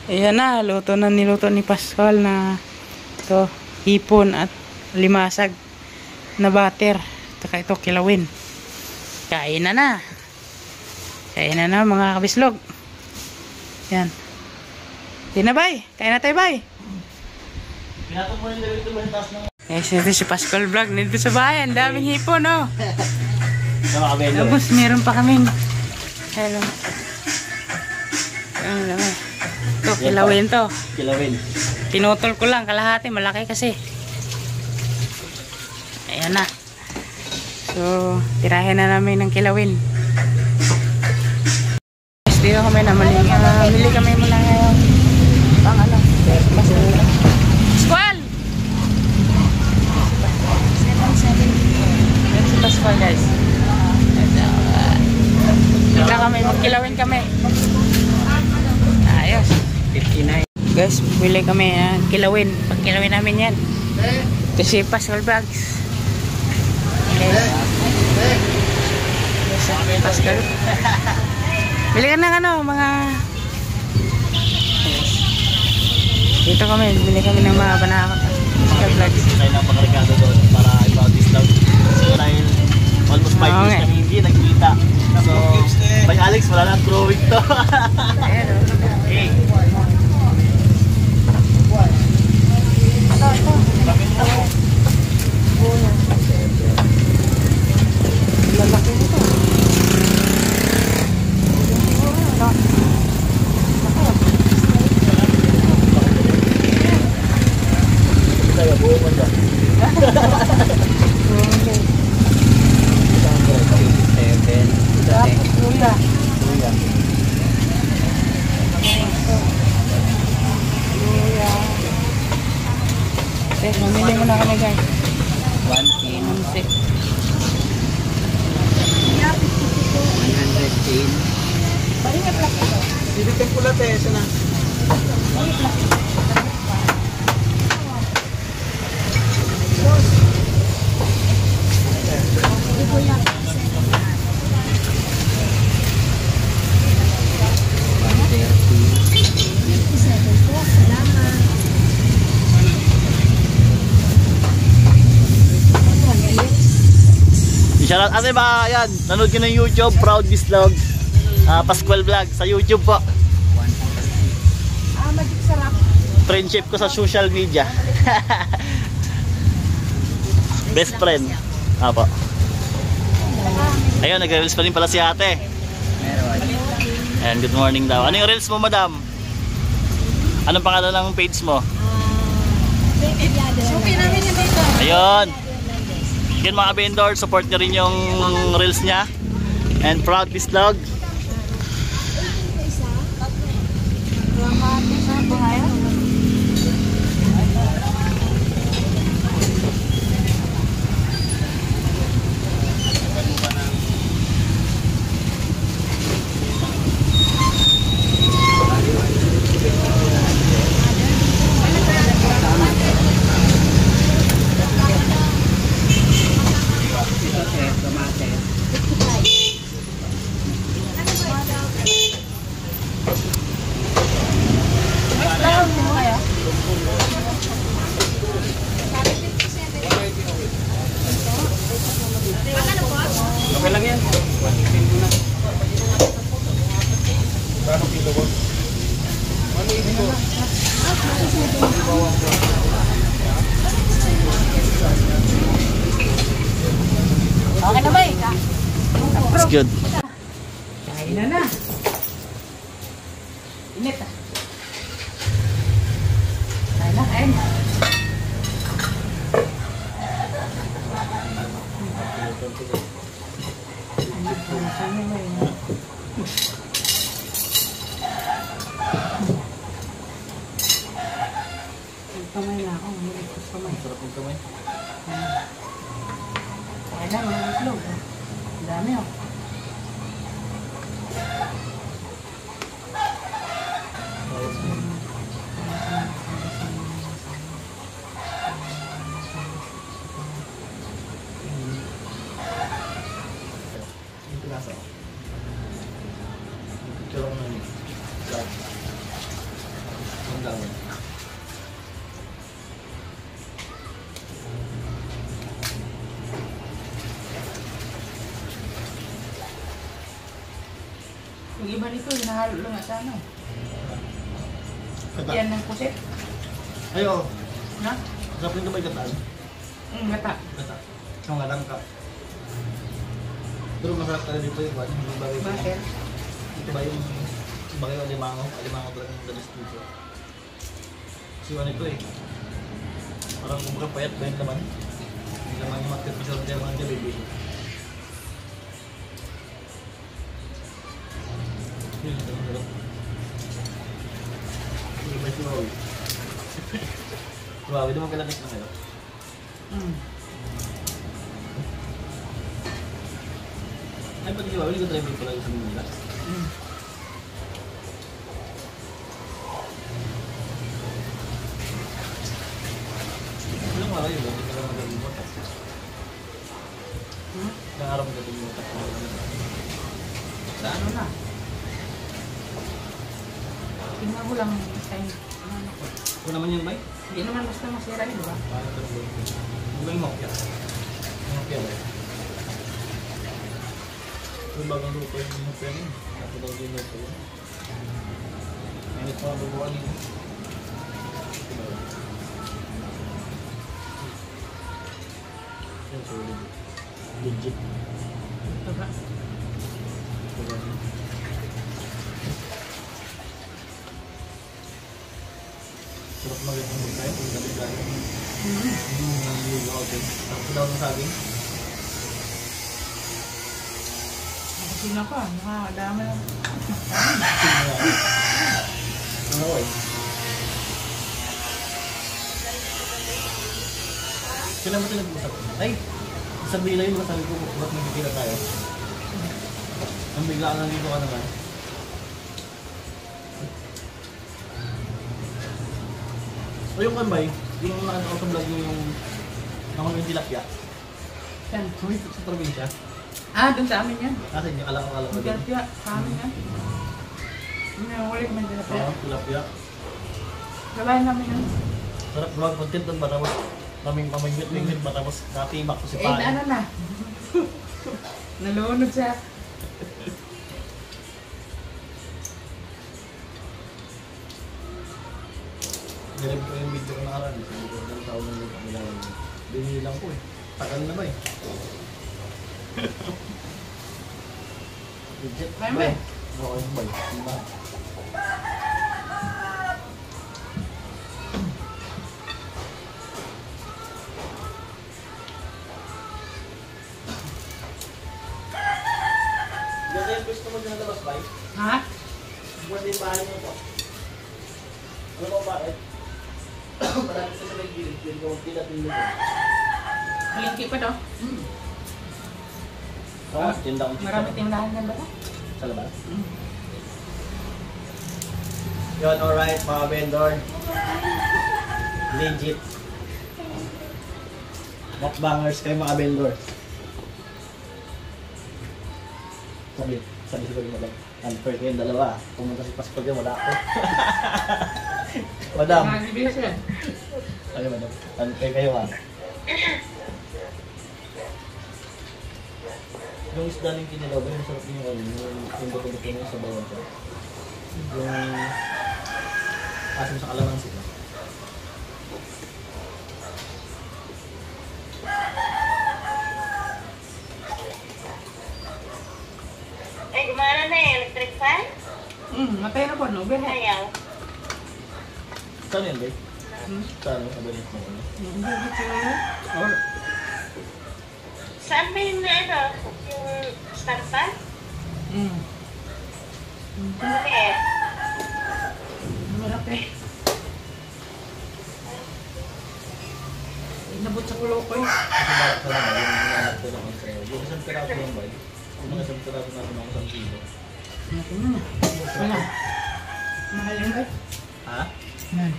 Ayan na, niluto ni Pascual na ito, hipon at limasag na butter. Saka ito, kilawin. Kain na na. Kain na na mga kabislog. Yan. Di na, bay. Kain na tayo, bay. Guys, ito si Pascual Vlog. Nito sa bayan. Daming hipon, oh. Tapos, meron pa kaming hello. Ito, kilawin to. Kilawin. Tinutol ko lang, kalahati. Malaki kasi. Ayan na. So, tirahin na namin ng kilawin. Dito kami na mili kami muna ngayon. Pang ano? Pascual! Yan si Pascual, guys. Dito kami, magkilawin kami. Ayos. 59. Guys, bili kami kilawin. Pagkilawin namin yan. Ito si Pascual Vlogs. Okay. Pascual. Bili ka ng ano, mga... Dito kami, bili kami ng mga banakot. Pascual Vlogs. Tayo ng pagkarikado doon para i-about this vlog. So, dahil almost 5 years kami hindi nagkita. So, by Alex, wala na growing to. Ayan, okay. lalaki nito. Saya buo mo dyan. Mamili mo na kami, guys. 1K. 110. Bibitin ko lang tayo. Sana. Shoutout ate ba, yan, nanood ko ng YouTube, Proud This Vlog, Pascual Vlog sa YouTube po. Friendship ko sa social media. Best friend. Apo. Ayun, nag-reels pa rin pala si ate. Ayan, good morning daw. Ano yung reels mo, madam? Anong pangalan ng page mo? Ayun. Yun mga vendor, support nyo rin yung reels nya. And Proud This Vlog. Okay lang yan. 115 muna. Kano kilo ba? 180 po. Okay na ba eh? It's good. Kain na na. Init ah. Kain na, kain. Kamay na ako. Kamay. Sarap yung kamay. Kaya na, mga itlog. Ang dami oh. ang dahon. Yung iba nito, hinahalo lang nga sa ano. Kata. Yan ng pusit. Ay, oo. Na? Sarap rin may kataan. Gata. Kata. Ang ngalang ka. Pero masarap talaga dito yung kwan. Yung bagay ko. Bakit? Ito ba yung bagay ko alimango? Alimango talaga yung dalis dito. Kasi ano ito eh. Parang kumbaga payat ba yung laman? Yung laman yung market masyadong kaya mga gabi. Yun, sarap. Hindi ba si Wawi? Wawi, di mo kailanit na ngayon? Ay, pati si Wawi, hindi ko drive pala yung sa Manila. Ilang araw yun, hindi ka lang magaling mo. Ilang araw magaling mo. Sa ano na? Tingnan ko lang time. Ano ko? Kung naman yun, Bay? Hindi naman basta masira yun, diba? Parang ito rin. Yung ba yung mokya? Yung mokya ba? Yung bagang lupa yung mokya rin. Ako daw yung lupa yun. Mainit pa ang bubuan yun. Yan, solid. Legit. Ito ba? Sarap magandang magkain kung gabi-gabi. Yung ligo ako din. Tapos daw ng saging. Nakasina ka, nakakadami lang. Ano eh? Sila mo ito nag-usap? Ay! Isang bila yun, sabi ko, ba't nagkikita tayo? Ang bigla ka nandito ka naman. O yung kanbay, yung nakano ko sa vlog yung nakano yung tilapia. Yan. Sa probinsya. Ah, dun sa amin yan. Kasi yung alam ko din. Tilapia, sa amin yan. Yung ulit man tilapia. Oo, tilapia. Gabayan namin yan. Sarap vlog content doon ba tapos kaming mamingwit-mingwit ba tapos natibak ko si Eh, Pae. ano na? Nalunod siya. Nilagay ko yung video ko nakaraan. Sabi ko, ilang taon na yung kamilangan. Binili lang ko eh. Tagal na ba eh. Legit. May may. Oo, yung bay. Diba? Ganda yung gusto mo dyan na labas, bay? Ha? Ganda yung bahay mo to. Ano ba bakit? Marami sa sabay gilid. Pwede ka magpila-pila doon. Malingki pa daw. Oo, tinda akong chicha. Marami tindahan yan ba? Sa labas? Yun, alright mga vendor. Legit. Mukbangers kayo mga vendor. Sabi ko yung madam. Unfair kayong dalawa. Pumunta si Pascal yan, wala ako. Madam. Nag-ibig siya. Ano madam? Unfair kayo ah. Yung isda ng kinilaw ba, yung sarap yung ano, yung buto-buto na yung sabawan ko. Yung asim sa kalamansi. Ay, gumana na eh. Electric fan? Matay na po, no? Behe. Ayaw. Saan yan, babe? Saan yung kabalit mo? Hindi dito yun. Or, Saan ba yung ano? Yung stand fan? Maliit. malaki. Inabot sa kulo ko eh. Kasi bakit ka naman, yung hinahanap ko lang sa'yo. Yung isang piraso lang ba? Yung mga isang piraso natin ako sa kilo. Natin na. Wala. Mahal yun ba? Ha? Yan.